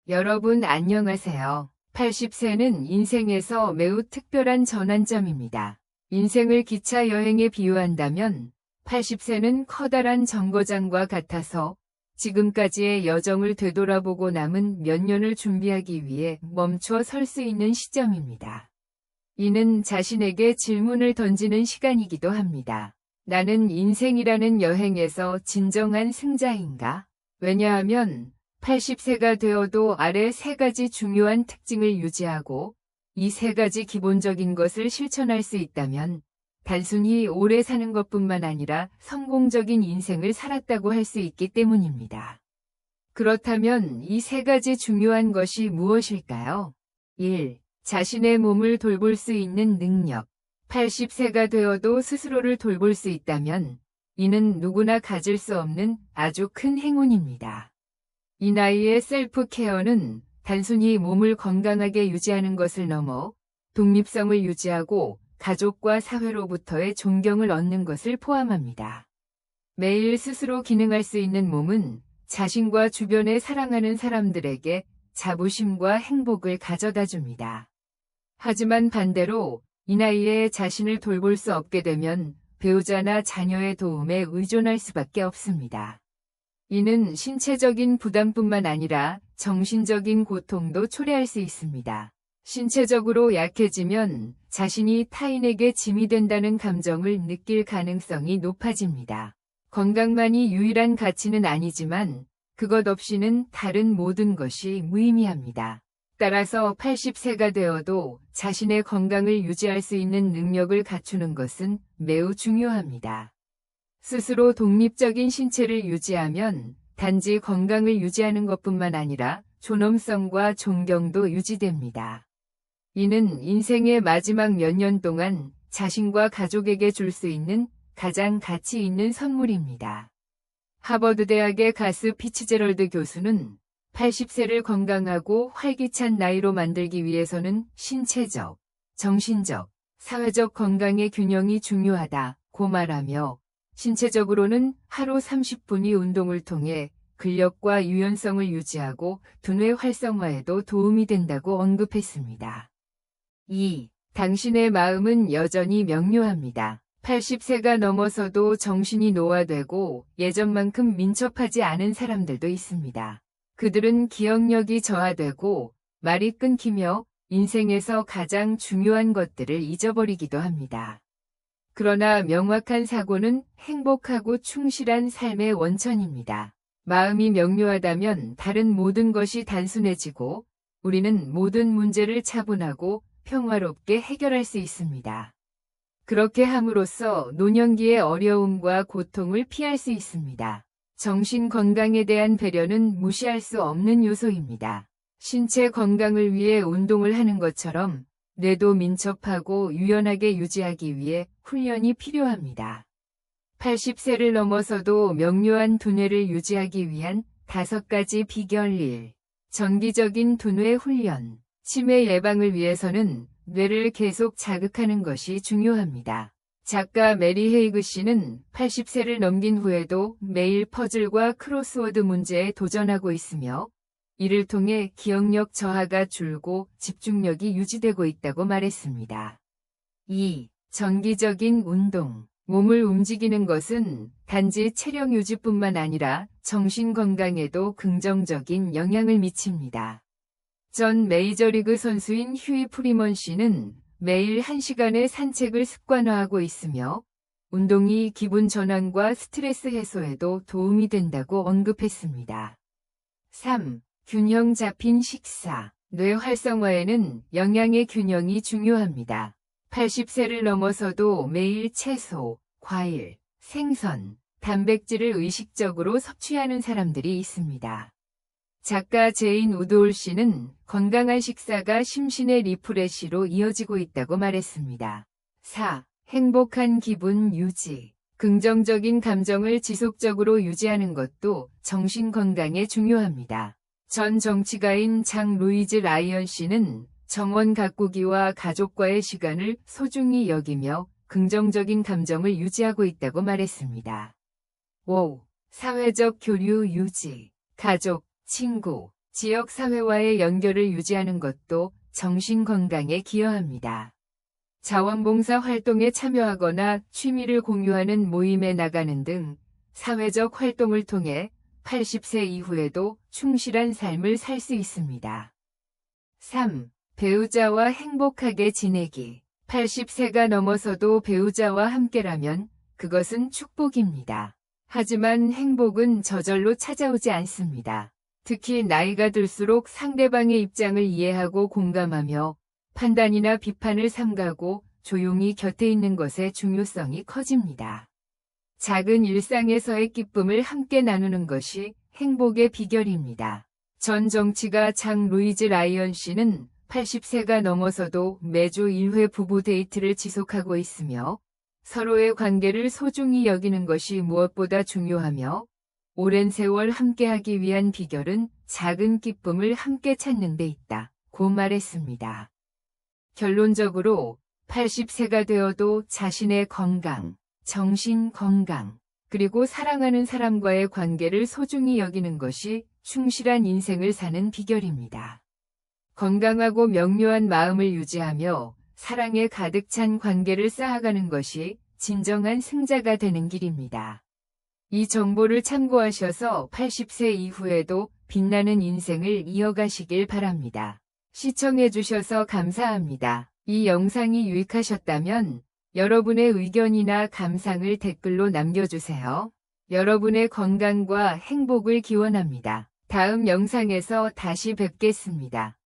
여러분 안녕하세요. 80세는 인생에서 매우 특별한 전환점입니다. 인생을 기차 여행에 비유한다면 80세는 커다란 정거장과 같아서 지금까지의 여정을 되돌아보고 남은 몇 년을 준비하기 위해 멈춰 설 수 있는 시점입니다. 이는 자신에게 질문을 던지는 시간이기도 합니다. 나는 인생이라는 여행에서 진정한 승자인가? 왜냐하면 80세가 되어도 아래 세 가지 중요한 특징을 유지하고 이 세 가지 기본적인 것을 실천할 수 있다면 단순히 오래 사는 것뿐만 아니라 성공적인 인생을 살았다고 할 수 있기 때문입니다. 그렇다면 이 세 가지 중요한 것이 무엇일까요? 1. 자신의 몸을 돌볼 수 있는 능력. 80세가 되어도 스스로를 돌볼 수 있다면 이는 누구나 가질 수 없는 아주 큰 행운입니다. 이 나이의 셀프 케어는 단순히 몸을 건강하게 유지하는 것을 넘어 독립성을 유지하고 가족과 사회로부터의 존경을 얻는 것을 포함합니다. 매일 스스로 기능할 수 있는 몸은 자신과 주변에 사랑하는 사람들에게 자부심과 행복을 가져다 줍니다. 하지만 반대로 이 나이에 자신을 돌볼 수 없게 되면 배우자나 자녀의 도움에 의존할 수밖에 없습니다. 이는 신체적인 부담뿐만 아니라 정신적인 고통도 초래할 수 있습니다. 신체적으로 약해지면 자신이 타인에게 짐이 된다는 감정을 느낄 가능성이 높아집니다. 건강만이 유일한 가치는 아니지만 그것 없이는 다른 모든 것이 무의미합니다. 따라서 80세가 되어도 자신의 건강을 유지할 수 있는 능력을 갖추는 것은 매우 중요합니다. 스스로 독립적인 신체를 유지하면 단지 건강을 유지하는 것뿐만 아니라 존엄성과 존경도 유지됩니다. 이는 인생의 마지막 몇 년 동안 자신과 가족에게 줄 수 있는 가장 가치 있는 선물입니다. 하버드 대학의 가스 피츠제럴드 교수는 80세를 건강하고 활기찬 나이로 만들기 위해서는 신체적, 정신적, 사회적 건강의 균형이 중요하다고 말하며 신체적으로는 하루 30분이 운동을 통해 근력과 유연성을 유지하고 두뇌 활성화에도 도움이 된다고 언급했습니다. 2. 당신의 마음은 여전히 명료합니다. 80세가 넘어서도 정신이 노화되고 예전만큼 민첩하지 않은 사람들도 있습니다. 그들은 기억력이 저하되고 말이 끊기며 인생에서 가장 중요한 것들을 잊어버리기도 합니다. 그러나 명확한 사고는 행복하고 충실한 삶의 원천입니다. 마음이 명료하다면 다른 모든 것이 단순해지고 우리는 모든 문제를 차분하고 평화롭게 해결할 수 있습니다. 그렇게 함으로써 노년기의 어려움과 고통을 피할 수 있습니다. 정신 건강에 대한 배려는 무시할 수 없는 요소입니다. 신체 건강을 위해 운동을 하는 것처럼 뇌도 민첩하고 유연하게 유지하기 위해 훈련이 필요합니다. 80세를 넘어서도 명료한 두뇌를 유지하기 위한 5가지 비결 1. 정기적인 두뇌 훈련. 치매 예방을 위해서는 뇌를 계속 자극하는 것이 중요합니다. 작가 메리 헤이그 씨는 80세를 넘긴 후에도 매일 퍼즐과 크로스워드 문제에 도전하고 있으며 이를 통해 기억력 저하가 줄고 집중력이 유지되고 있다고 말했습니다. 2. 정기적인 운동. 몸을 움직이는 것은 단지 체력 유지뿐만 아니라 정신 건강에도 긍정적인 영향을 미칩니다. 전 메이저리그 선수인 휴이 프리먼 씨는 매일 1시간의 산책을 습관화하고 있으며 운동이 기분 전환과 스트레스 해소에도 도움이 된다고 언급했습니다. 3. 균형 잡힌 식사. 뇌 활성화에는 영양의 균형이 중요합니다. 80세를 넘어서도 매일 채소, 과일, 생선, 단백질을 의식적으로 섭취하는 사람들이 있습니다. 작가 제인 우드홀 씨는 건강한 식사가 심신의 리프레시로 이어지고 있다고 말했습니다. 4. 행복한 기분 유지. 긍정적인 감정을 지속적으로 유지하는 것도 정신 건강에 중요합니다. 전 정치가인 장 루이즈 라이언 씨는 정원 가꾸기와 가족과의 시간을 소중히 여기며 긍정적인 감정을 유지하고 있다고 말했습니다. 5. 사회적 교류 유지. 가족, 친구, 지역 사회와의 연결을 유지하는 것도 정신 건강에 기여합니다. 자원봉사 활동에 참여하거나 취미를 공유하는 모임에 나가는 등 사회적 활동을 통해 80세 이후에도 충실한 삶을 살 수 있습니다. 3. 배우자와 행복하게 지내기. 80세가 넘어서도 배우자와 함께라면 그것은 축복입니다. 하지만 행복은 저절로 찾아오지 않습니다. 특히 나이가 들수록 상대방의 입장을 이해하고 공감하며 판단이나 비판을 삼가고 조용히 곁에 있는 것의 중요성이 커집니다. 작은 일상에서의 기쁨을 함께 나누는 것이 행복의 비결입니다. 전 정치가 장 루이즈 라이언 씨는 80세가 넘어서도 매주 1회 부부 데이트를 지속하고 있으며 서로의 관계를 소중히 여기는 것이 무엇보다 중요하며 오랜 세월 함께하기 위한 비결은 작은 기쁨을 함께 찾는 데 있다고 말했습니다. 결론적으로 80세가 되어도 자신의 건강, 정신 건강, 그리고 사랑하는 사람과의 관계를 소중히 여기는 것이 충실한 인생을 사는 비결입니다. 건강하고 명료한 마음을 유지하며 사랑에 가득 찬 관계를 쌓아가는 것이 진정한 승자가 되는 길입니다. 이 정보를 참고하셔서 80세 이후에도 빛나는 인생을 이어가시길 바랍니다. 시청해주셔서 감사합니다. 이 영상이 유익하셨다면 여러분의 의견이나 감상을 댓글로 남겨주세요. 여러분의 건강과 행복을 기원합니다. 다음 영상에서 다시 뵙겠습니다.